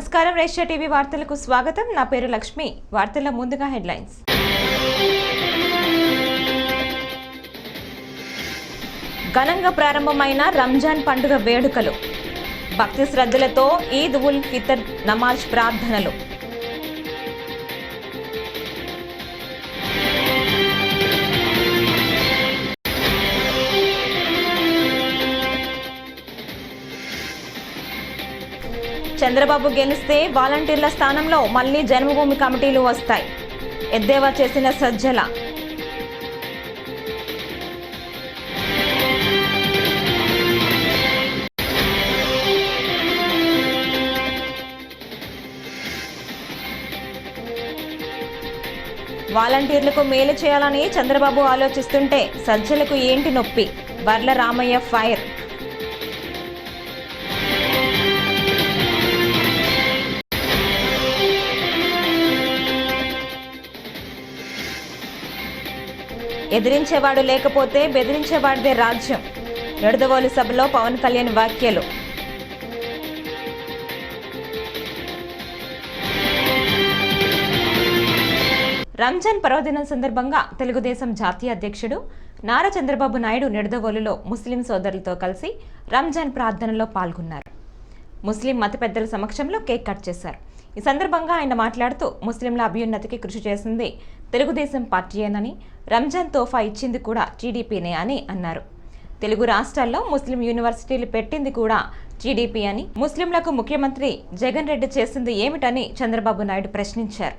నమస్కారం రేషియా టీవీ వార్తలకు స్వాగతం. నా పేరు లక్ష్మి. వార్తల్లో ముందుగా హెడ్లైన్స్. ఘనంగా ప్రారంభమైన రంజాన్ పండుగ వేడుకలు. భక్తి శ్రద్ధలతో ఈద్ ఉల్ ఫితర్ నమాజ్ ప్రార్థనలు. చంద్రబాబు గెలిస్తే వాలంటీర్ల స్థానంలో మళ్లీ జన్మభూమి కమిటీలు వస్తాయి. ఎద్దేవా చేసిన సజ్జల. వాలంటీర్లకు మేలు చేయాలని చంద్రబాబు ఆలోచిస్తుంటే సజ్జలకు ఏంటి నొప్పి? వర్ల రామయ్య ఫైర్. ఎదిరించేవాడు లేకపోతే బెదిరించేవాడిదే రాజ్యం. నిడదవోలు సభలో పవన్ కళ్యాణ్ వ్యాఖ్యలు. రంజాన్ పర్వదినం సందర్భంగా తెలుగుదేశం జాతీయ అధ్యక్షుడు నారా చంద్రబాబు నాయుడు నిడదవోలులో ముస్లిం సోదరులతో కలిసి రంజాన్ ప్రార్థనలో పాల్గొన్నారు. ముస్లిం మత పెద్దల సమక్షంలో కేక్ కట్ చేశారు. ఈ సందర్భంగా ఆయన మాట్లాడుతూ ముస్లింల అభ్యున్నతికి కృషి చేసింది తెలుగుదేశం పార్టీయేనని, రంజాన్ తోఫా ఇచ్చింది కూడా టీడీపీనే అని అన్నారు. తెలుగు రాష్ట్రాల్లో ముస్లిం యూనివర్సిటీలు పెట్టింది కూడా టీడీపీ అని, ముస్లింలకు ముఖ్యమంత్రి జగన్ రెడ్డి చేసింది ఏమిటని చంద్రబాబు నాయుడు ప్రశ్నించారు.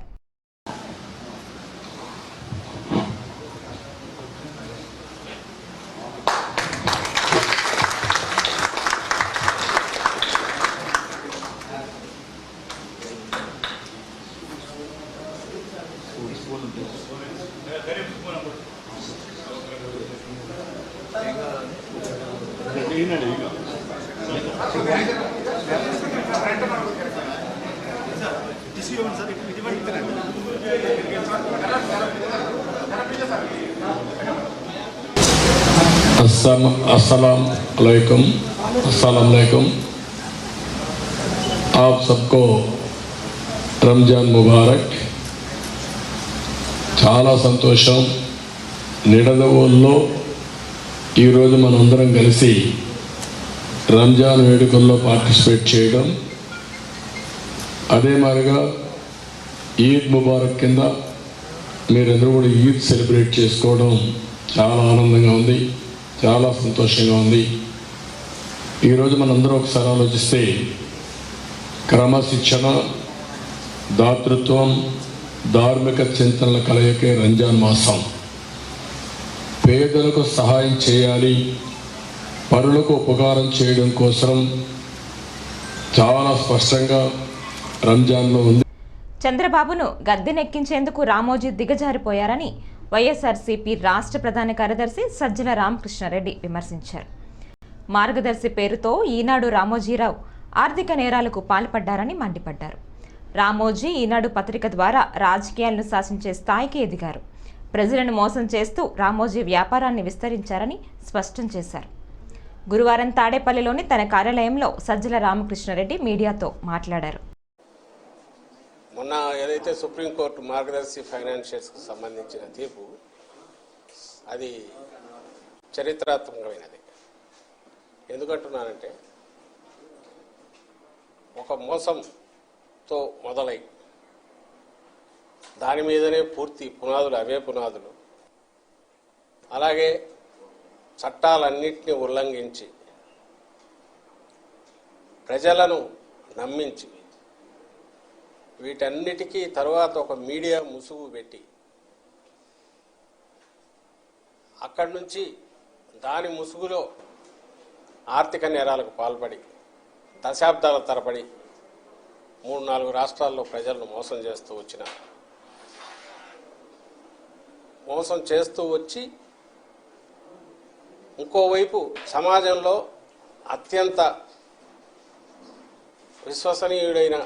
अस्सलाम वालेकुम। आप सबको रमजान मुबारक। చాలా సంతోషం. నిడదవోలులో ఈరోజు మనందరం కలిసి రంజాన్ వేడుకల్లో పార్టిసిపేట్ చేయడం, అదే మాదిరిగా ఈద్ ముబారక్ కింద మీరందరూ కూడా ఈద్ సెలబ్రేట్ చేసుకోవడం చాలా ఆనందంగా ఉంది, చాలా సంతోషంగా ఉంది. ఈరోజు మనందరం ఒకసారి ఆలోచిస్తే క్రమశిక్షణ, దాతృత్వం, ధార్మిక చింతనల కలయికే రంజాన్ మాసం. పేదలకు సహాయం చేయాలి, పరులకు ఉపకారం చేయడం కోసం చాలా స్పష్టంగా రంజాన్లో ఉంది. చంద్రబాబును గద్దెనెక్కించేందుకు రామోజీ దిగజారిపోయారని వైఎస్ఆర్సీపీ రాష్ట్ర ప్రధాన కార్యదర్శి సజ్జల రామకృష్ణారెడ్డి విమర్శించారు. మార్గదర్శి పేరుతో ఈనాడు రామోజీరావు ఆర్థిక నేరాలకు పాల్పడ్డారని మండిపడ్డారు. రామోజీ ఈనాడు పత్రిక ద్వారా రాజకీయాలను శాసించే స్థాయికి ఎదిగారు. ప్రజలను మోసం చేస్తూ రామోజీ వ్యాపారాన్ని విస్తరించారని స్పష్టం చేశారు. గురువారం తాడేపల్లిలోని తన కార్యాలయంలో సజ్జల రామకృష్ణారెడ్డి మీడియాతో మాట్లాడారు. మొన్న ఏదైతే సుప్రీంకోర్టు మార్గదర్శి ఫైనాన్షియల్స్కి సంబంధించిన తీర్పు, అది చరిత్రాత్మకమైనది. ఎందుకంటున్నానంటే, ఒక మోసంతో మొదలై దాని మీదనే పూర్తి పునాదులు, అవే పునాదులు, అలాగే చట్టాలన్నింటినీ ఉల్లంఘించి ప్రజలను నమ్మించి వీటన్నిటికీ తరువాత ఒక మీడియా ముసుగు పెట్టి అక్కడి నుంచి దాని ముసుగులో ఆర్థిక నేరాలకు పాల్పడి దశాబ్దాల తరబడి 3-4 రాష్ట్రాల్లో ప్రజలను మోసం చేస్తూ వచ్చి ఇంకోవైపు సమాజంలో అత్యంత విశ్వసనీయుడైన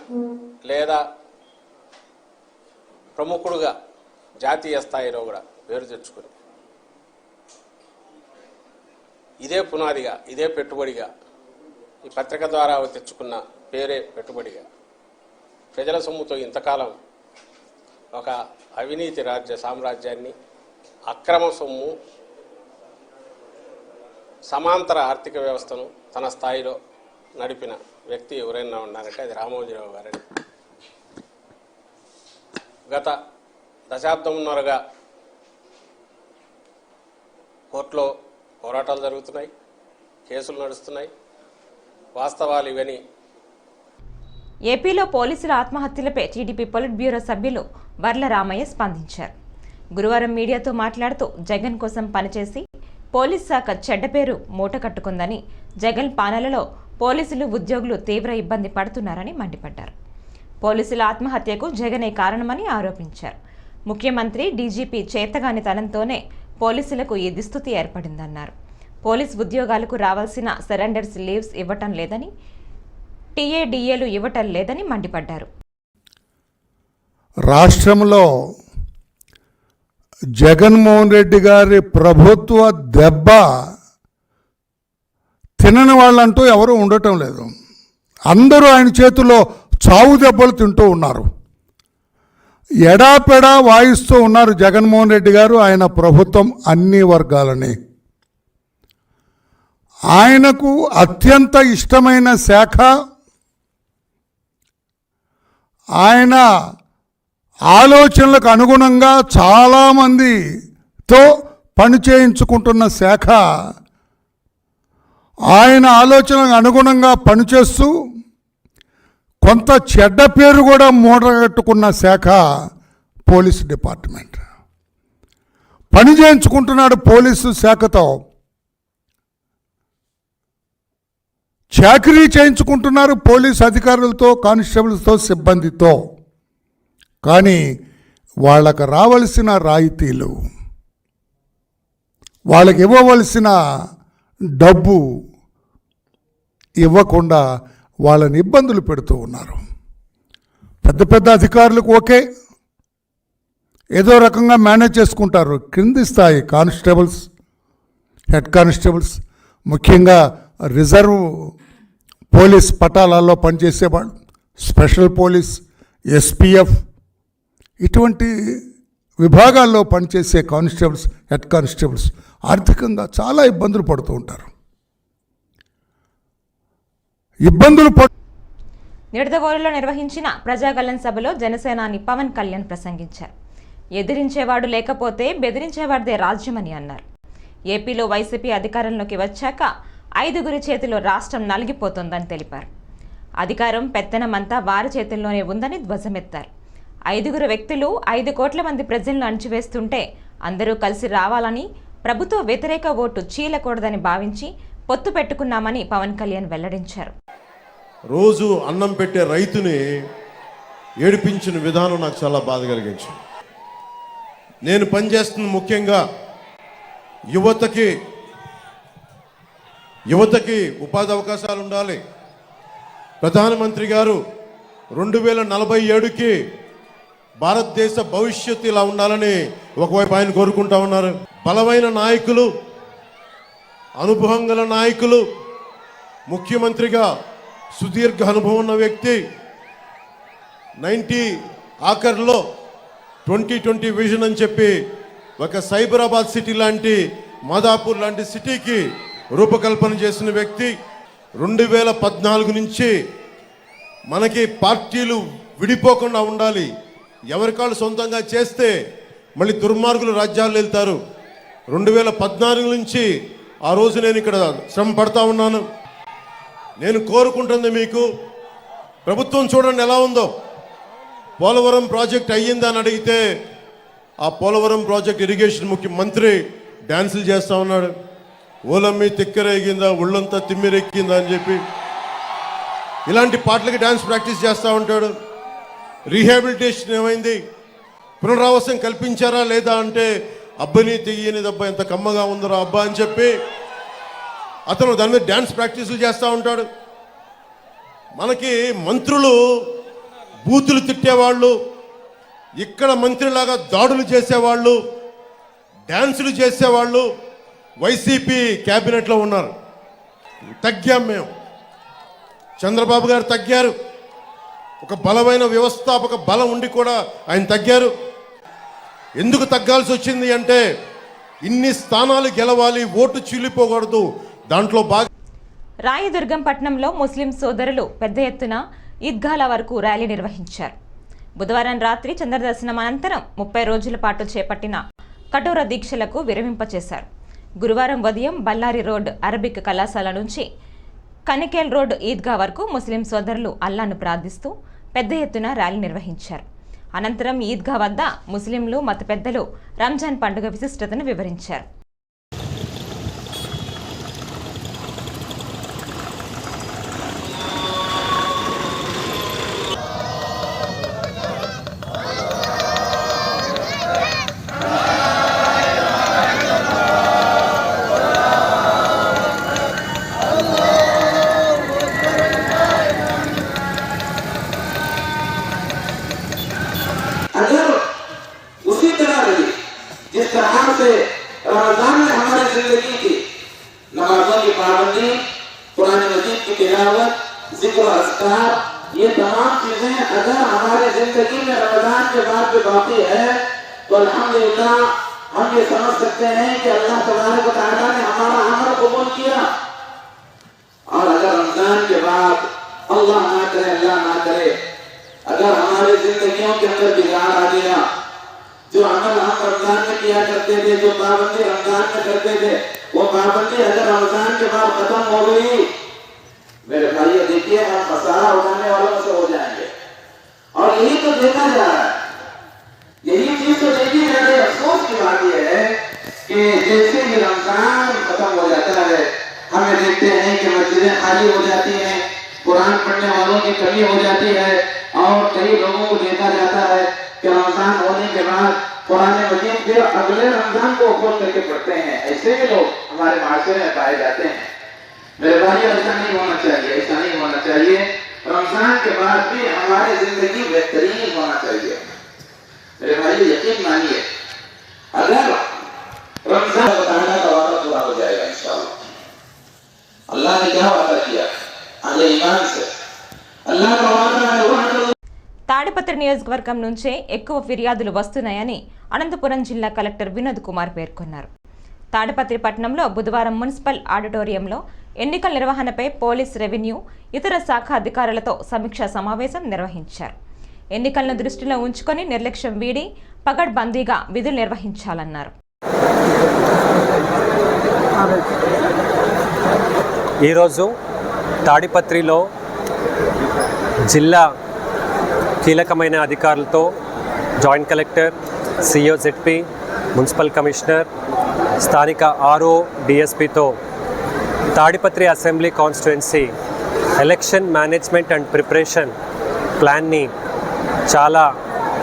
లేదా ప్రముఖుడుగా జాతీయ స్థాయిలో కూడా పేరు తెచ్చుకుని ఇదే పునాదిగా, ఇదే పెట్టుబడిగా, ఈ పత్రిక ద్వారా తెచ్చుకున్న పేరే పెట్టుబడిగా ప్రజల సొమ్ముతో ఇంతకాలం ఒక అవినీతి సామ్రాజ్యాన్ని, అక్రమ సొమ్ము, సమాంతర ఆర్థిక వ్యవస్థను తన స్థాయిలో నడిపిన వ్యక్తి ఎవరైనా ఉన్నారంటే అది రామోజీరావు గారని. గత దశాబ్దంన్నరగా కోర్టులో పోరాటాలు జరుగుతున్నాయి, కేసులు నడుస్తున్నాయి. వాస్తవాలు ఇవని. ఏపీలో పోలీసుల ఆత్మహత్యలపై టీడీపీ పొలిట్ బ్యూరో సభ్యులు వర్ల రామయ్య స్పందించారు. గురువారం మీడియాతో మాట్లాడుతూ జగన్ కోసం పనిచేసి పోలీస్ శాఖ చెడ్డ పేరు మూట కట్టుకుందని, జగన్ పాలనలో పోలీసులు, ఉద్యోగులు తీవ్ర ఇబ్బంది పడుతున్నారని మండిపడ్డారు. పోలీసుల ఆత్మహత్యకు జగనే కారణమని ఆరోపించారు. ముఖ్యమంత్రి, డీజీపీ చేతగానితనంతోనే పోలీసులకు ఈ దుస్థితి ఏర్పడిందన్నారు. పోలీస్ ఉద్యోగాలకు రావాల్సిన సరెండర్స్ లీవ్స్ ఇవ్వటం లేదని, టీఏడీఏలు ఇవ్వటం లేదని మండిపడ్డారు. రాష్ట్రంలో జగన్మోహన్ రెడ్డి గారి ప్రభుత్వ దెబ్బ తినని వాళ్ళంటూ ఎవరూ ఉండటం లేదు. అందరూ ఆయన చేతుల్లో చావు దెబ్బలు తింటూ ఉన్నారు. ఎడాపెడా వాయిస్తూ ఉన్నారు జగన్మోహన్ రెడ్డి గారు, ఆయన ప్రభుత్వం అన్ని వర్గాలని. ఆయనకు అత్యంత ఇష్టమైన శాఖ, ఆయన ఆలోచనలకు అనుగుణంగా చాలామందితో పని చేయించుకుంటున్న శాఖ, ఆయన ఆలోచనలకు అనుగుణంగా పనిచేస్తూ కొంత చెడ్డ పేరు కూడా మూటగట్టుకున్న శాఖ పోలీస్ డిపార్ట్మెంట్. పని చేయించుకుంటున్నాడు పోలీసు శాఖతో, చాకరీ చేయించుకుంటున్నారు పోలీసు అధికారులతో, కానిస్టేబుల్స్తో, సిబ్బందితో. కానీ వాళ్ళకు రావలసిన రాయితీలు, వాళ్ళకి ఇవ్వవలసిన డబ్బు ఇవ్వకుండా వాళ్ళని ఇబ్బందులు పెడుతూ ఉన్నారు. పెద్ద పెద్ద అధికారులకు ఓకే, ఏదో రకంగా మేనేజ్ చేసుకుంటారు. క్రింది స్థాయి కానిస్టేబుల్స్, హెడ్ కానిస్టేబుల్స్, ముఖ్యంగా రిజర్వ్ పోలీస్ పటాలాల్లో పనిచేసేవాళ్ళు, స్పెషల్ పోలీస్, ఎస్పీఎఫ్, ఇటువంటి విభాగాల్లో పనిచేసే కానిస్టేబుల్స్, హెడ్ కానిస్టేబుల్స్ ఆర్థికంగా చాలా ఇబ్బందులు పడుతూ ఉంటారు. నిడదవోలులో నిర్వహించిన ప్రజాగళం సభలో జనసేనాని పవన్ కళ్యాణ్ ప్రసంగించారు. ఎదిరించేవాడు లేకపోతే బెదిరించేవాడిదే రాజ్యమని అన్నారు. ఏపీలో వైసీపీ అధికారంలోకి వచ్చాక 5గురి చేతిలో రాష్ట్రం నలిగిపోతోందని తెలిపారు. అధికారం, పెత్తనమంతా వారి చేతుల్లోనే ఉందని ధ్వజమెత్తారు. 5గురు వ్యక్తులు 5 కోట్ల మంది ప్రజలను అణచివేస్తుంటే అందరూ కలిసి రావాలని, ప్రభుత్వ వ్యతిరేక ఓటు చీలకూడదని భావించి పొత్తు పెట్టుకున్నామని పవన్ కళ్యాణ్ వెల్లడించారు. రోజు అన్నం పెట్టే రైతుని ఏడిపించిన విధానం నాకు చాలా బాధ కలిగించింది. నేను పనిచేస్తున్న ముఖ్యంగా యువతకి ఉపాధి అవకాశాలు ఉండాలి. ప్రధానమంత్రి గారు 2047కి భారతదేశ భవిష్యత్తు ఇలా ఉండాలని ఒకవైపు ఆయన కోరుకుంటా ఉన్నారు. బలమైన నాయకులు, అనుభవం గల నాయకులు, ముఖ్యమంత్రిగా సుదీర్ఘ అనుభవం ఉన్న వ్యక్తి, 90 ఆఖర్లో 2020 విజన్ అని చెప్పి ఒక సైబరాబాద్ సిటీ లాంటి, మాదాపూర్ లాంటి సిటీకి రూపకల్పన చేసిన వ్యక్తి. 2014 నుంచి మనకి పార్టీలు విడిపోకుండా ఉండాలి, ఎవరికాళ్ళు సొంతంగా చేస్తే మళ్ళీ దుర్మార్గులు రాజ్యాలు వెళ్తారు. 2014 నుంచి ఆ రోజు నేను ఇక్కడ శ్రమ పడతా ఉన్నాను. నేను కోరుకుంటుంది మీకు, ప్రభుత్వం చూడండి ఎలా ఉందో. పోలవరం ప్రాజెక్ట్ అయ్యిందా అని అడిగితే ఆ పోలవరం ప్రాజెక్ట్ ఇరిగేషన్ ముఖ్యమంత్రి డ్యాన్సులు చేస్తూ ఉన్నాడు. ఓలమ్మి తిక్కరేగిందా, ఒళ్ళంతా తిమ్మిరెక్కిందా అని చెప్పి ఇలాంటి పాటలకి డ్యాన్స్ ప్రాక్టీస్ చేస్తూ ఉంటాడు. రీహాబిలిటేషన్ ఏమైంది, పునరావాసం కల్పించారా లేదా అంటే అబ్బని తెయ్యని దెబ్బ ఎంత కమ్మగా ఉందరో అబ్బా అని చెప్పి అతను దాని మీద డ్యాన్స్ ప్రాక్టీసులు చేస్తూ ఉంటాడు. మనకి మంత్రులు బూతులు తిట్టేవాళ్ళు, ఇక్కడ మంత్రిలాగా దాడులు చేసేవాళ్ళు, డ్యాన్సులు చేసేవాళ్ళు వైసీపీ క్యాబినెట్లో ఉన్నారు. తగ్గాం మేము, చంద్రబాబు గారు తగ్గారు. ఒక బలమైన వ్యవస్థాపక బలం ఉండి కూడా ఆయన తగ్గారు. ఎందుకు తగ్గాల్సి వచ్చింది అంటే ఇన్ని స్థానాలు గెలవాలి, ఓటు చీలిపోకూడదు. దాంట్లో బాగా రాయదుర్గం పట్టణంలో ముస్లిం సోదరులు పెద్ద ఎత్తున ఈద్గాల వరకు ర్యాలీ నిర్వహించారు. బుధవారం రాత్రి చంద్రదర్శనం అనంతరం 30 రోజుల పాటు చేపట్టిన కఠోర దీక్షలకు విరమింపచేశారు. గురువారం ఉదయం బళ్ళారి రోడ్ అరబిక్ కళాశాల నుంచి కనికేల్ రోడ్ ఈద్గా వరకు ముస్లిం సోదరులు అల్లాను ప్రార్థిస్తూ పెద్ద ఎత్తున ర్యాలీ నిర్వహించారు. అనంతరం ఈద్గా వద్ద ముస్లింలు మత పెద్దలు రంజాన్ పండుగ విశిష్టతను వివరించారు. अगर उसी तरह रही जिस तरह से रमजान में हमारी जिंदगी की नमाजों की पाबंदी, कुरान मजीद की तिलावत, जिक्र अस्कार, ये तमाम चीजें अगर हमारी जिंदगी में रमजान के बाद भी बाकी है तो अल्हम्दुलिल्लाह हम ये समझ सकते हैं कि अल्लाह तबारक व तआला ने हमारा अमल कबूल किया। और अगर रमजान के बाद अल्लाह ना करे अगर हमारी जिंदगियों के अंदर बिगाड़ आ गया, जो अमल हम रमजान में किया करते थे, जो पाबंदी रमजान में करते थे, वो पाबंदी अगर रमजान के बाद खत्म हो गई, मेरे भाई देखिए हम मसाला उठाने वालों से हो जाएंगे। और यही तो देखा जा रहा है, यही चीज तो देखी जा रही है। अफसोस की बात यह है कि जैसे ही रमजान खत्म हो जाता है, हमें देखते हैं कि मस्जिदें खाली हो जाती हैं, कुरान पढ़ने वालों की कमी हो जाती है, और कई लोगों को देखा जाता है कि रमजान होने के बाद कुरान मजीद फिर अगले रमजान को खोल करके पढ़ते हैं। ऐसे भी लोग हमारे माशरे में पाए जाते हैं। मेरे भाई ऐसा नहीं होना चाहिए, ऐसा नहीं होना चाहिए। रमजान के बाद भी हमारी जिंदगी बेहतरीन होना चाहिए। मेरे भाई यकीन मानिए, अगर रमजान बताना का वादा पूरा हो जाएगा इंशाअल्लाह। अल्लाह ने क्या वादा किया अहले ईमान से, अल्लाह का वादा है। తాడిపత్రి నియోజకవర్గం నుంచే ఎక్కువ ఫిర్యాదులు వస్తున్నాయని అనంతపురం జిల్లా కలెక్టర్ వినోద్ కుమార్ పేర్కొన్నారు. తాడిపత్రి పట్టణంలో బుధవారం మున్సిపల్ ఆడిటోరియంలో ఎన్నికల నిర్వహణపై పోలీస్, రెవెన్యూ, ఇతర శాఖ అధికారులతో సమీక్షా సమావేశం నిర్వహించారు. ఎన్నికలను దృష్టిలో ఉంచుకొని నిర్లక్ష్యం వీడి పగడ్బందీగా విధులు నిర్వహించాలన్నారు. ఈరోజు తాడిపత్రిలో జిల్లా కీలకమైన అధికారులతో joint collector, CEO ZP, municipal commissioner, స్థానిక ఆర్ఓ, డిఎస్పీతో Tadipatri assembly constituency election management and preparation ప్లాన్ని చాలా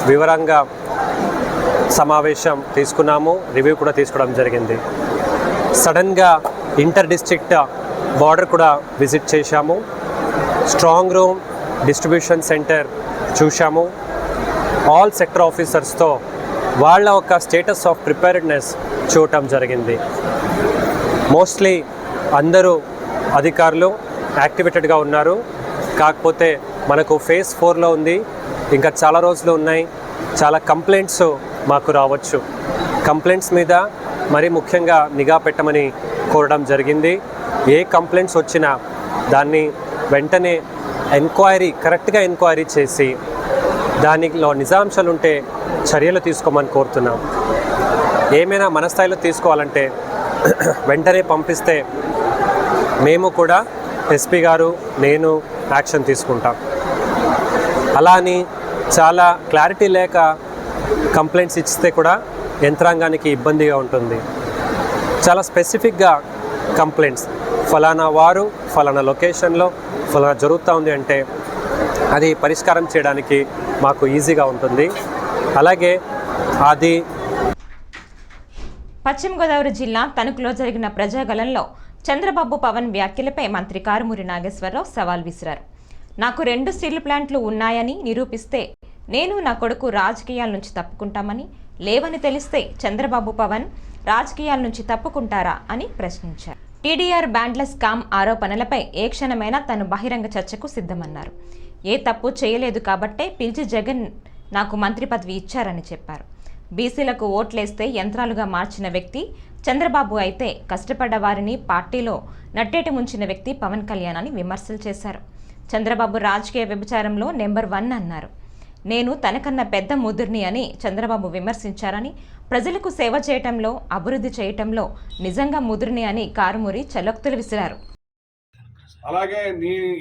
వివరంగా సమావేశం తీసుకున్నాము, రివ్యూ కూడా తీసుకోవడం జరిగింది. సడన్గా ఇంటర్ డిస్ట్రిక్ట్ బార్డర్ కూడా విజిట్ చేశాము. స్ట్రాంగ్ రూమ్, డిస్ట్రిబ్యూషన్ సెంటర్ చూశాము. ఆల్ సెక్టర్ ఆఫీసర్స్తో వాళ్ళ ఒక స్టేటస్ ఆఫ్ ప్రిపేర్డ్నెస్ చూడటం జరిగింది. మోస్ట్లీ అందరూ అధికారులు యాక్టివేటెడ్గా ఉన్నారు. కాకపోతే మనకు ఫేజ్ 4లో ఉంది, ఇంకా చాలా రోజులు ఉన్నాయి. చాలా కంప్లైంట్స్ మాకు రావచ్చు. కంప్లైంట్స్ మీద మరి ముఖ్యంగా నిఘా పెట్టమని కోరడం జరిగింది. ఏ కంప్లైంట్స్ వచ్చినా దాన్ని వెంటనే కరెక్ట్గా ఎంక్వైరీ చేసి దానిలో నిజాంశాలు ఉంటే చర్యలు తీసుకోమని కోరుతున్నాం. ఏమైనా మన స్థాయిలో తీసుకోవాలంటే వెంటనే పంపిస్తే మేము కూడా ఎస్పీ గారు, నేను యాక్షన్ తీసుకుంటాం. అలా అని చాలా క్లారిటీ లేక కంప్లైంట్స్ ఇస్తే కూడా యంత్రాంగానికి ఇబ్బందిగా ఉంటుంది. చాలా స్పెసిఫిక్గా కంప్లైంట్స్, ఫలానా వారు ఫలానా లొకేషన్లో ఫలానా జరుగుతూ ఉంది అంటే అది పరిష్కారం చేయడానికి మాకు ఈజీగా ఉంటుంది. అలాగే అది పశ్చిమ గోదావరి జిల్లా తణుకులో జరిగిన ప్రజాగళంలో చంద్రబాబు పవన్ వ్యాఖ్యలపై మంత్రి కారుమూరి నాగేశ్వరరావు సవాల్ విసిరారు. నాకు 2 స్టీల్ ప్లాంట్లు ఉన్నాయని నిరూపిస్తే నేను, నా కొడుకు రాజకీయాల నుంచి తప్పుకుంటామని, లేవని తెలిస్తే చంద్రబాబు పవన్ రాజకీయాల నుంచి తప్పుకుంటారా అని ప్రశ్నించారు. టీడీఆర్ బ్యాండ్ల స్కామ్ ఆరోపణలపై ఏ క్షణమైనా తను బహిరంగ చర్చకు సిద్ధమన్నారు. ఏ తప్పు చేయలేదు కాబట్టే పిలిచి జగన్ నాకు మంత్రి పదవి ఇచ్చారని చెప్పారు. బీసీలకు ఓట్లేస్తే యంత్రాలుగా మార్చిన వ్యక్తి చంద్రబాబు అయితే కష్టపడ్డ వారిని పార్టీలో నట్టేట ముంచిన వ్యక్తి పవన్ కళ్యాణ్ అని విమర్శలు చేశారు. చంద్రబాబు రాజకీయ వ్యభిచారంలో నెంబర్ 1 అన్నారు. నేను తనకన్నా పెద్ద ముదుర్ని అని చంద్రబాబు విమర్శించారని, ప్రజలకు సేవ చేయటంలో అభివృద్ధి చేయటంలో నిజంగా ముదుర్ని అని కారుమూరి చలోక్తులు విసిరారు. అలాగే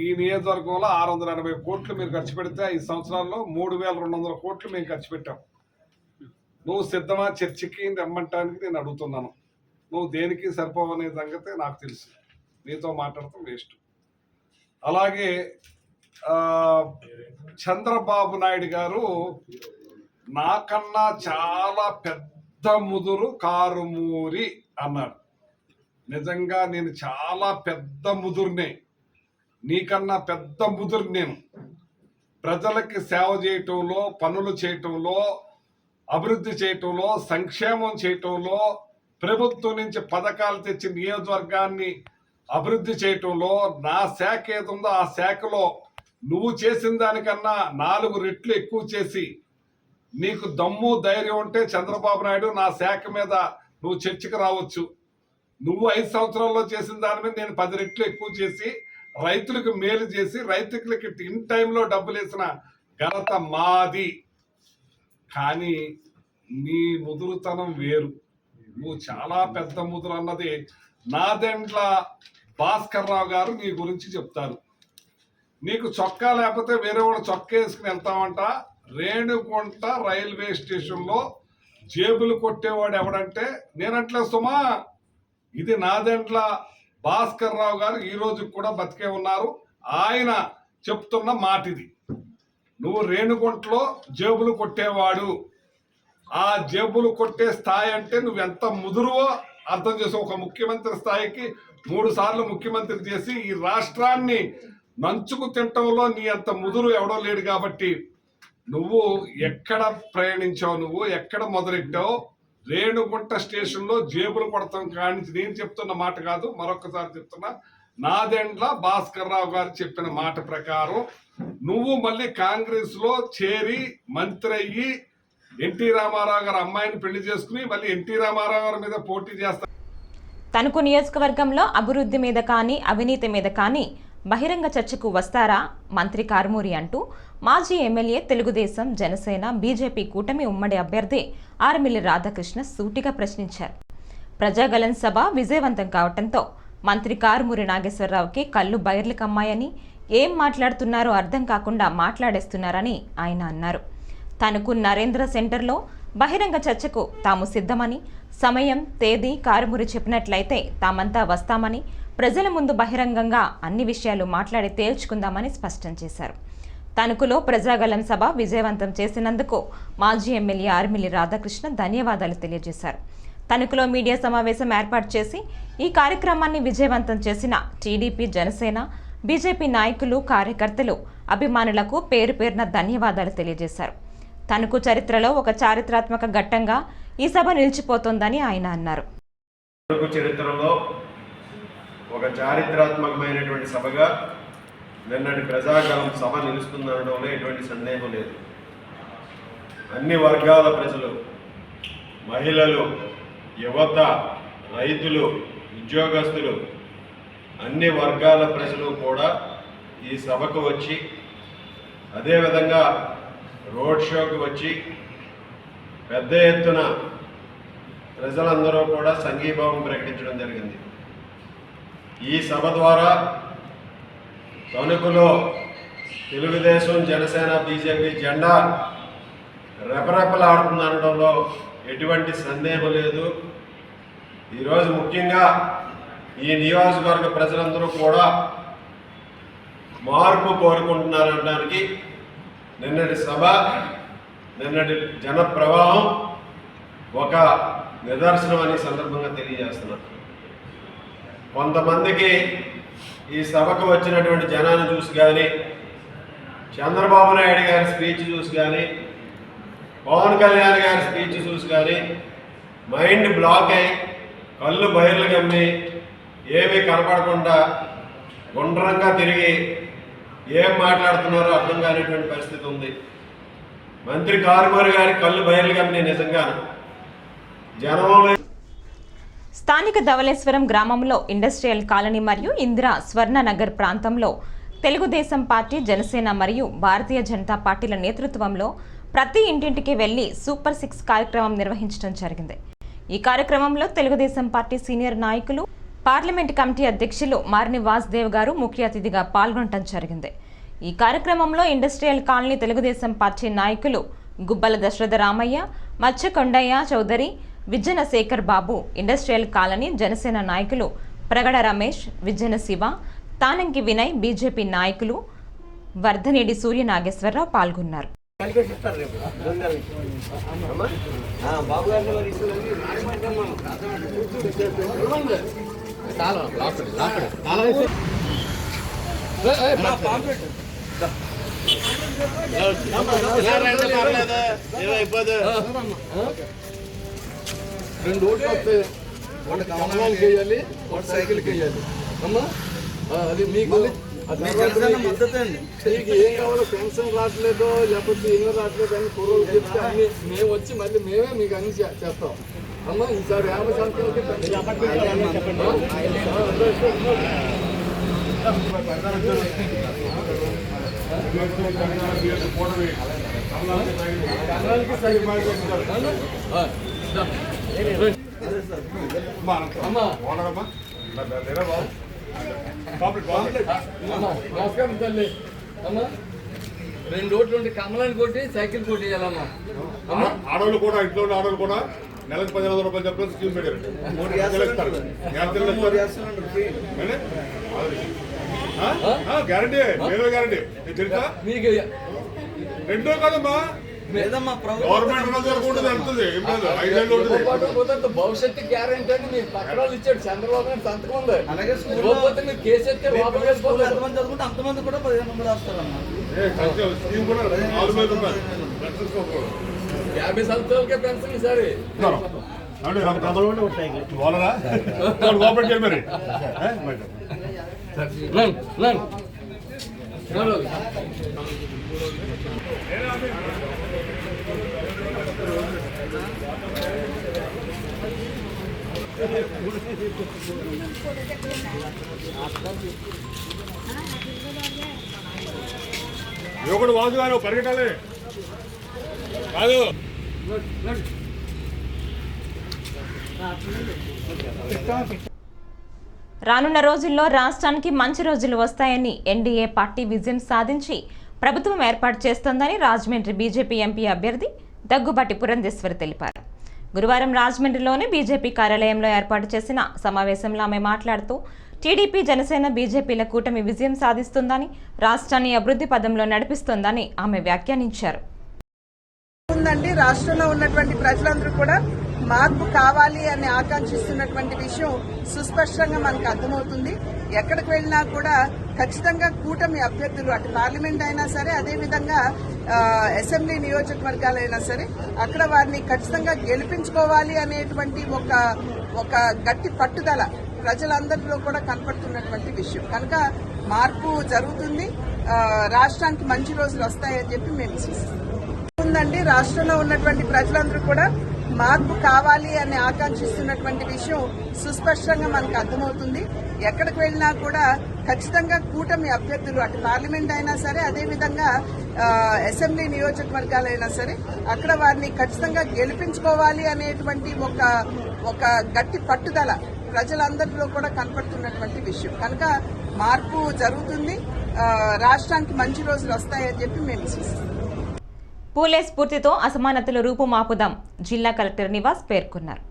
ఈ నియోజకవర్గంలో 680 కోట్లు మీరు ఖర్చు పెడితే 5 సంవత్సరాల్లో 3200 కోట్లు మేము ఖర్చు పెట్టాం. నువ్వు సిద్ధమా చర్చకి రమ్మంటానికి నేను అడుగుతున్నాను. నువ్వు దేనికి సరిపోవనే సంగతి నాకు తెలుసు. నీతో మాట్లాడటం వేస్ట్. అలాగే చంద్రబాబు నాయుడు గారు నాకన్నా చాలా పెద్ద ముదురు కారుమూరి అన్నాడు. నిజంగా నేను చాలా పెద్ద ముదురునే, నీకన్నా పెద్ద ముదురు. నేను ప్రజలకి సేవ చేయటంలో, పనులు చేయటంలో, అభివృద్ధి చేయటంలో, సంక్షేమం చేయటంలో, ప్రభుత్వం నుంచి పథకాలు తెచ్చి నియోజకవర్గాన్ని అభివృద్ధి చేయటంలో నా శాఖ ఏదుందో ఆ శాఖలో నువ్వు చేసిన దానికన్నా 4 రెట్లు ఎక్కువ చేసి, నీకు దమ్ము ధైర్యం ఉంటే చంద్రబాబు నాయుడు నా శాఖ మీద నువ్వు చర్చకు రావచ్చు. నువ్వు 5 సంవత్సరాల్లో చేసిన దాని మీద నేను 10 రెట్లు ఎక్కువ చేసి రైతులకు మేలు చేసి రైతులకి ఇన్ టైంలో డబ్బులు వేసిన ఘనత మాది. కానీ నీ ముదురుతనం వేరు. నువ్వు చాలా పెద్ద ముదురు అన్నది నాదెండ్ల భాస్కర్ రావు గారు నీ గురించి చెప్తారు. నీకు చొక్కా లేకపోతే వేరే వాళ్ళు చొక్కా వేసుకుని వెళ్తామంట. రేణుగుంట రైల్వే స్టేషన్లో జేబులు కొట్టేవాడు ఎవడంటే నేనట్లే సుమా, ఇది నాదెండ్ల భాస్కర్ రావు గారు ఈ రోజు కూడా బతికే ఉన్నారు. ఆయన చెప్తున్న మాట ఇది. నువ్వు రేణుగుంటలో జేబులు కొట్టేవాడు. ఆ జేబులు కొట్టే స్థాయి అంటే నువ్వు ఎంత ముదురువో అర్థం చేసి, ఒక ముఖ్యమంత్రి స్థాయికి 3 సార్లు ముఖ్యమంత్రి చేసి ఈ రాష్ట్రాన్ని నంచుకు తింటంలో నీ అంత ముదురు ఎవడో లేడు. కాబట్టి నువ్వు ఎక్కడ ప్రయాణించావు, నువ్వు ఎక్కడ మొదలెట్టావు? రేణుగుంట స్టేషన్లో జేబులు కొడతాం కానించి నేను చెప్తున్న మాట కాదు, మరొకసారి చెప్తున్నా. నాదెండ్ల భాస్కర్ రావు గారు చెప్పిన మాట ప్రకారం నువ్వు మళ్ళీ కాంగ్రెస్ లో చేరి మంత్రి అయ్యి ఎన్టీ రామారావు గారు అమ్మాయిని పెళ్లి చేసుకుని మళ్ళీ ఎన్టీ రామారావు గారి మీద పోటీ చేస్తా. తణుకు నియోజకవర్గంలో అభివృద్ధి మీద కానీ అవినీతి మీద కానీ బహిరంగ చర్చకు వస్తారా మంత్రి కారుమూరి అంటూ మాజీ ఎమ్మెల్యే తెలుగుదేశం, జనసేన, బీజేపీ కూటమి ఉమ్మడి అభ్యర్థి ఆర్మిల్లి రాధాకృష్ణ సూటిగా ప్రశ్నించారు. ప్రజాగళం సభ విజయవంతం కావడంతో మంత్రి కారుమూరి నాగేశ్వరరావుకి కళ్ళు బయర్లు కమ్మాయని, ఏం మాట్లాడుతున్నారో అర్థం కాకుండా మాట్లాడేస్తున్నారని ఆయన అన్నారు. తనకు నరేంద్ర సెంటర్లో బహిరంగ చర్చకు తాము సిద్ధమని, సమయం, తేదీ కారుమూరి చెప్పినట్లయితే తామంతా వస్తామని, ప్రజల ముందు బహిరంగంగా అన్ని విషయాలు మాట్లాడి తేల్చుకుందామని స్పష్టం చేశారు. తణుకులో ప్రజాగళం సభ విజయవంతం చేసినందుకు మాజీ ఎమ్మెల్యే ఆర్మిల్లి రాధాకృష్ణ ధన్యవాదాలు తెలియజేశారు. తణుకులో మీడియా సమావేశం ఏర్పాటు చేసి ఈ కార్యక్రమాన్ని విజయవంతం చేసిన టీడీపీ, జనసేన, బీజేపీ నాయకులు, కార్యకర్తలు, అభిమానులకు పేరు పేరున ధన్యవాదాలు తెలియజేశారు. తణుకు చరిత్రలో ఒక చారిత్రాత్మక ఘట్టంగా ఈ సభ నిలిచిపోతోందని ఆయన అన్నారు. తణుకు చరిత్రలో ఒక చారిత్రాత్మకమైనటువంటి సభగా నిన్నటి ప్రజాగళం సభ నిలుస్తుందనడంలో ఎటువంటి సందేహం లేదు. అన్ని వర్గాల ప్రజలు, మహిళలు, యువత, రైతులు, ఉద్యోగస్తులు, అన్ని వర్గాల ప్రజలు కూడా ఈ సభకు వచ్చి, అదేవిధంగా రోడ్ షోకి వచ్చి పెద్ద ఎత్తున ప్రజలందరూ కూడా సంఘీభావం ప్రకటించడం జరిగింది. ఈ సభ ద్వారా తణుకులో తెలుగుదేశం, జనసేన, బీజేపీ జెండా రెపరెపలాడుతుందనడంలో ఎటువంటి సందేహం లేదు. ఈరోజు ముఖ్యంగా ఈ నియోజకవర్గ ప్రజలందరూ కూడా మార్పు కోరుకుంటున్నారనడానికి నిన్నటి సభ, నిన్నటి జన ప్రవాహం ఒక నిదర్శనం అనే సందర్భంగా తెలియజేస్తున్నారు. కొంతమందికి ఈ సభకు వచ్చినటువంటి జనాన్ని చూసి కానీ, చంద్రబాబు నాయుడు గారి స్పీచ్ చూసి కానీ, పవన్ కళ్యాణ్ గారి స్పీచ్ చూసి కానీ మైండ్ బ్లాక్ అయి కళ్ళు బయర్లు గమ్మి ఏమీ కనపడకుండా గుండ్రంగా తిరిగి ఏం మాట్లాడుతున్నారో అర్థం కానిటువంటి పరిస్థితి ఉంది. మంత్రి కారుమూరి గారి కళ్ళు బయలు కమ్మినాయి నిజంగా. జనంలో స్థానిక ధవళేశ్వరం గ్రామంలో ఇండస్ట్రియల్ కాలనీ మరియు ఇందిరా స్వర్ణనగర్ ప్రాంతంలో తెలుగుదేశం పార్టీ, జనసేన మరియు భారతీయ జనతా పార్టీల నేతృత్వంలో ప్రతి ఇంటింటికి వెళ్లి సూపర్ 6 కార్యక్రమం నిర్వహించడం జరిగింది. ఈ కార్యక్రమంలో తెలుగుదేశం పార్టీ సీనియర్ నాయకులు, పార్లమెంట్ కమిటీ అధ్యక్షులు మారిని వాసుదేవ్ గారు ముఖ్య అతిథిగా పాల్గొనడం జరిగింది. ఈ కార్యక్రమంలో ఇండస్ట్రియల్ కాలనీ తెలుగుదేశం పార్టీ నాయకులు గుబ్బల దశరథ రామయ్య, మచ్చకొండయ్య చౌదరి, విజ్జన శేఖర్ బాబు, ఇండస్ట్రియల్ కాలనీ జనసేన నాయకులు ప్రగడ రమేష్, విజ్జన శివ, తానంకి వినయ్, బీజేపీ నాయకులు వర్ధనేడి సూర్య నాగేశ్వరరావు పాల్గొన్నారు. రెండు ఓట్లు వస్తాయి, ఒకటి కమలానికి వేయాలి, ఒకటి సైకిల్కి వేయాలి అమ్మా. అది మీకు మీకు ఏం కావాలో పెన్షన్ రావట్లేదో లేకపోతే ఇల్లు రావట్లేదు అని కుర్రోలు చెప్తే అన్ని మేము వచ్చి మళ్ళీ మేమే మీకు అన్ని చేస్తాం అమ్మా. ఈసారి 50 సంవత్సరాలకి నమస్కారం తల్లి అమ్మా. 2 ఓట్లు ఉంటే కమలాన్ని కొట్టి సైకిల్ కొట్టి వేయాలమ్మా. ఆడవాళ్ళు కూడా, ఇంట్లో ఆడవాళ్ళు కూడా నెలకు 15,000 రూపాయలు చెప్పిన స్కీమ్ పెట్టారు. గ్యారంటీ, గ్యారంటీ తెలుసా మీకు? రెండో కాదమ్మా, భవిష్యత్తు గ్యారెంటీ అని మీరు పక్కన ఇచ్చాడు చంద్రబాబు నాయుడు సంతకం ఉంది. లేకపోతే మీరు కేసు ఎత్తే లోపలికి వెళ్ళిపోతారు. ఎంతమంది చదువుకుంటే అంతమంది కూడా 15,000 వస్తారమ్మా. 50 సంవత్సరాలకే పెన్షన్ సరే. యువకుడు వాసు గారు పరిగెట్టాలి కాదు. రానున్న రోజుల్లో రాష్ట్రానికి మంచి రోజులు వస్తాయని ఎన్డీఏ పార్టీ విజయం సాధించి ప్రభుత్వం ఏర్పాటు చేస్తోందని రాజమండ్రి బీజేపీ ఎంపీ అభ్యర్థి దగ్గుబాటి పురంధేశ్వరి తెలిపారు. గురువారం రాజమండ్రిలోని బీజేపీ కార్యాలయంలో ఏర్పాటు చేసిన సమావేశంలో ఆమె మాట్లాడుతూ టీడీపీ, జనసేన, బీజేపీల కూటమి విజయం సాధిస్తుందని, రాష్ట్రాన్ని అభివృద్ధి పదంలో నడిపిస్తోందని ఆమె వ్యాఖ్యానించారు. రాష్ట్రంలో ఉన్నటువంటి ప్రజలందరూ కూడా మార్పు కావాలి అని ఆకాంక్షిస్తున్నటువంటి విషయం సుస్పష్టంగా మనకు అర్థమవుతుంది. ఎక్కడికి వెళ్ళినా కూడా ఖచ్చితంగా కూటమి అభ్యర్థులు అటు పార్లమెంట్ అయినా సరే, అదేవిధంగా అసెంబ్లీ నియోజకవర్గాలైనా సరే, అక్కడ వారిని ఖచ్చితంగా గెలిపించుకోవాలి అనేటువంటి ఒక గట్టి పట్టుదల ప్రజలందరిలో కూడా కనపడుతున్నటువంటి విషయం. కనుక మార్పు జరుగుతుంది, రాష్ట్రానికి మంచి రోజులు వస్తాయని చెప్పి మేము ఉందండి. రాష్ట్రంలో ఉన్నటువంటి ప్రజలందరూ కూడా మార్పు కావాలి అని ఆకాంక్షిస్తున్నటువంటి విషయం సుస్పష్టంగా మనకు అర్థమవుతుంది. ఎక్కడికి వెళ్ళినా కూడా ఖచ్చితంగా కూటమి అభ్యర్థులు అటు పార్లమెంట్ అయినా సరే, అదేవిధంగా అసెంబ్లీ నియోజకవర్గాలైనా సరే, అక్కడ వారిని ఖచ్చితంగా గెలిపించుకోవాలి అనేటువంటి ఒక గట్టి పట్టుదల ప్రజలందరిలో కూడా కనపడుతున్నటువంటి విషయం. కనుక మార్పు జరుగుతుంది, రాష్ట్రానికి మంచి రోజులు వస్తాయని చెప్పి మేము పూలే స్ఫూర్తితో అసమానతలు రూపుమాపుదాం జిల్లా కలెక్టర్ నివాస్ పేర్కొన్నారు.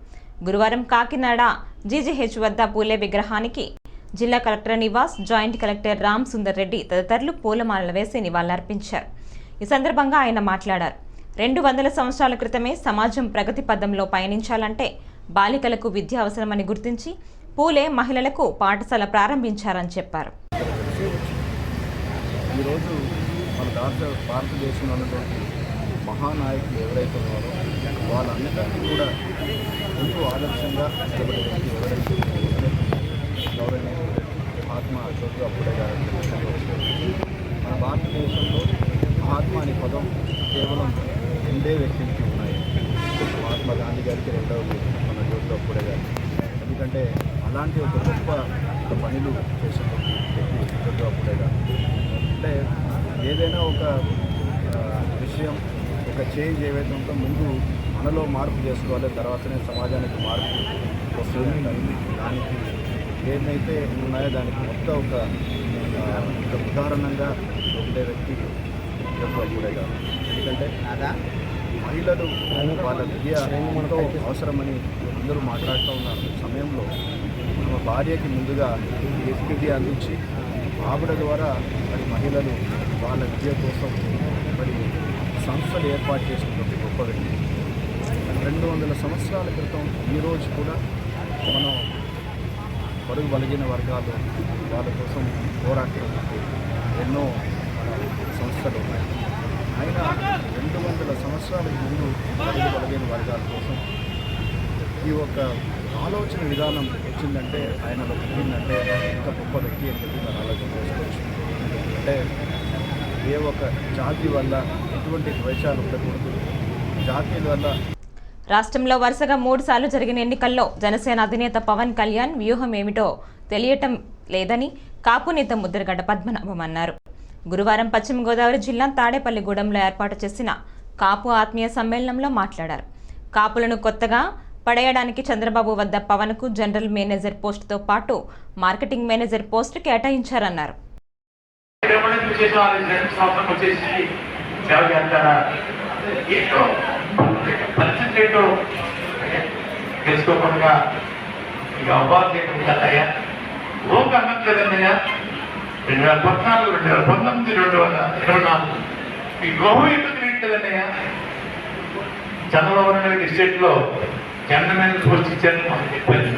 గురువారం కాకినాడ జీజీహెచ్ వద్ద పూలే విగ్రహానికి జిల్లా collector Nivas, joint collector Ram Sundar Reddy తదితరులు పూలమాలలు వేసి నివాళులర్పించారు. ఈ సందర్భంగా ఆయన మాట్లాడారు. 200 సంవత్సరాల క్రితమే సమాజం ప్రగతి పదంలో పయనించాలంటే బాలికలకు విద్య అవసరమని గుర్తించి పూలే మహిళలకు పాఠశాల ప్రారంభించారని చెప్పారు. ఈరోజు మన భారతదేశంలో ఉన్నటువంటి మహానాయకులు ఎవరైతే ఉన్నారో వాళ్ళందరికీ కూడా ఎంతో ఆదర్శంగా ఎవరైతే గౌరవనీయ మహాత్మా జ్యోతిబా ఫూలే గారు మన భారతదేశంలో మహాత్మా అనే పదం కేవలం 2 వ్యక్తులకి ఉన్నాయి. మహాత్మా గాంధీ గారికి, రెండవది మన జ్యోతిరావు పూలే గారికి. ఎందుకంటే అలాంటి ఒక గొప్ప పనులు చేసినటువంటి వ్యక్తి జ్యోతిరావు పూలే గారు. అంటే ఏదైనా ఒక విషయం, ఒక చేంజ్ ఏవైతే ఉందో ముందు మనలో మార్పు చేసుకోవాలి, తర్వాతనే సమాజానికి మార్పు వస్తుంది. దానికి ఏదైతే ఉన్నాయో దానికి మొత్తం ఒక ఉదాహరణంగా ఉండే వ్యక్తి జ్యోతిరావు పూలే గారు. ఎందుకంటే మహిళలు వాళ్ళ విద్య ఎంతో అవసరమని అందరూ మాట్లాడుతూ ఉన్న సమయంలో మన భార్యకి ముందుగా విద్య అందించి ఆవిడ ద్వారా మరి మహిళలు వాళ్ళ విద్య కోసం మరి సంస్థలు ఏర్పాటు చేసుకున్న గొప్ప వ్యక్తి. 200 సంవత్సరాల క్రితం ఈరోజు కూడా మనం బడుగు బలహీన వర్గాలు వాళ్ళ కోసం పోరాటానికి ఎన్నో సంస్థలు ఉన్నాయి. అయినా 200 సంవత్సరాలకు ముందు బడుగు బలహీన వర్గాల కోసం ఈ ఒక ఆలోచన విధానం వచ్చిందంటే, ఆయనలో పుట్టిందంటే ఎంత గొప్ప వ్యక్తి అని చెప్పి మనం ఆలోచన చేసుకోవచ్చు. అంటే ఏ ఒక జాతి వల్ల ఎటువంటి ద్వేషాలు ఉండకూడదు, జాతీయుల వల్ల. రాష్ట్రంలో వరుసగా 3 సార్లు జరిగిన ఎన్నికల్లో జనసేన అధినేత పవన్ కళ్యాణ్ వ్యూహం ఏమిటో తెలియటం లేదని కాపు నేత ముద్రగడ్డ పద్మనాభం అన్నారు. గురువారం పశ్చిమ గోదావరి జిల్లా తాడేపల్లిగూడెంలో ఏర్పాటు చేసిన కాపు ఆత్మీయ సమ్మేళనంలో మాట్లాడారు. కాపులను కొత్తగా పడేయడానికి చంద్రబాబు వద్ద పవన్కు జనరల్ మేనేజర్ పోస్టుతో పాటు మార్కెటింగ్ మేనేజర్ పోస్టు కేటాయించారన్నారు. తెలుసుకోకుండా ఇక అవ్వాలి కదయ్యా, ఓకే అన్నట్లేదన్నయ్యా. 2014, 2019, 2024 ఈ గృహం ఎందుకు తెలియట్లేదన్నయ్యా. చంద్రబాబు నాయుడు స్టేట్లో జనరల్ మేనేజర్ పోస్ట్ ఇచ్చారని మనం చెప్పారు.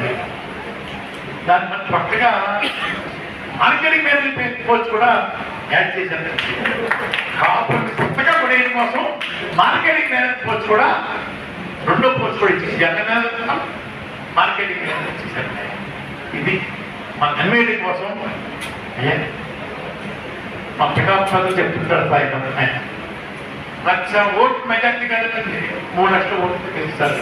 దాని మన పక్కగా మార్కెటింగ్ మేనేజర్ పోస్ట్ కూడా యాడ్ చేశారు. కాబట్టి కొత్తగా పడేయడం కోసం మార్కెటింగ్ మేనేజర్ పోస్ట్ కూడా 2వ పోస్ట్ కూడా ఇచ్చేసి జనరల్ మేనేజర్ మార్కెటింగ్ మేనేజర్ ఇచ్చేసారు. ఇది మా ఎమ్మెల్యే కోసం మా పితాంశాలు చెప్తుంటారు. సాయంత్రం ఆయన 1,00,000 ఓట్లు మెజార్టీ కదండి, 3 లక్షల ఓట్లు గెలుస్తారు.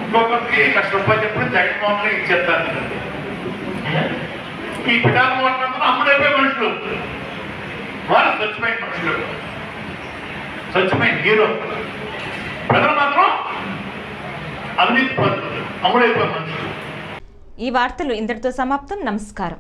ఇంకొకరికి ₹1,00,000 చెప్పుడు జగన్మోహన్ రెడ్డి ఇచ్చేస్తారు. ఈ పితాంశం అమ్ముడైపోయే మనుషులు, వాళ్ళు స్వచ్ఛమైన మనుషులు, స్వచ్ఛమైన హీరో. ప్రజలు మాత్రం అవినీతి పరులు, అమ్ముడైపోయే మనుషులు. ఈ వార్తలు ఇంతటితో సమాప్తం. నమస్కారం.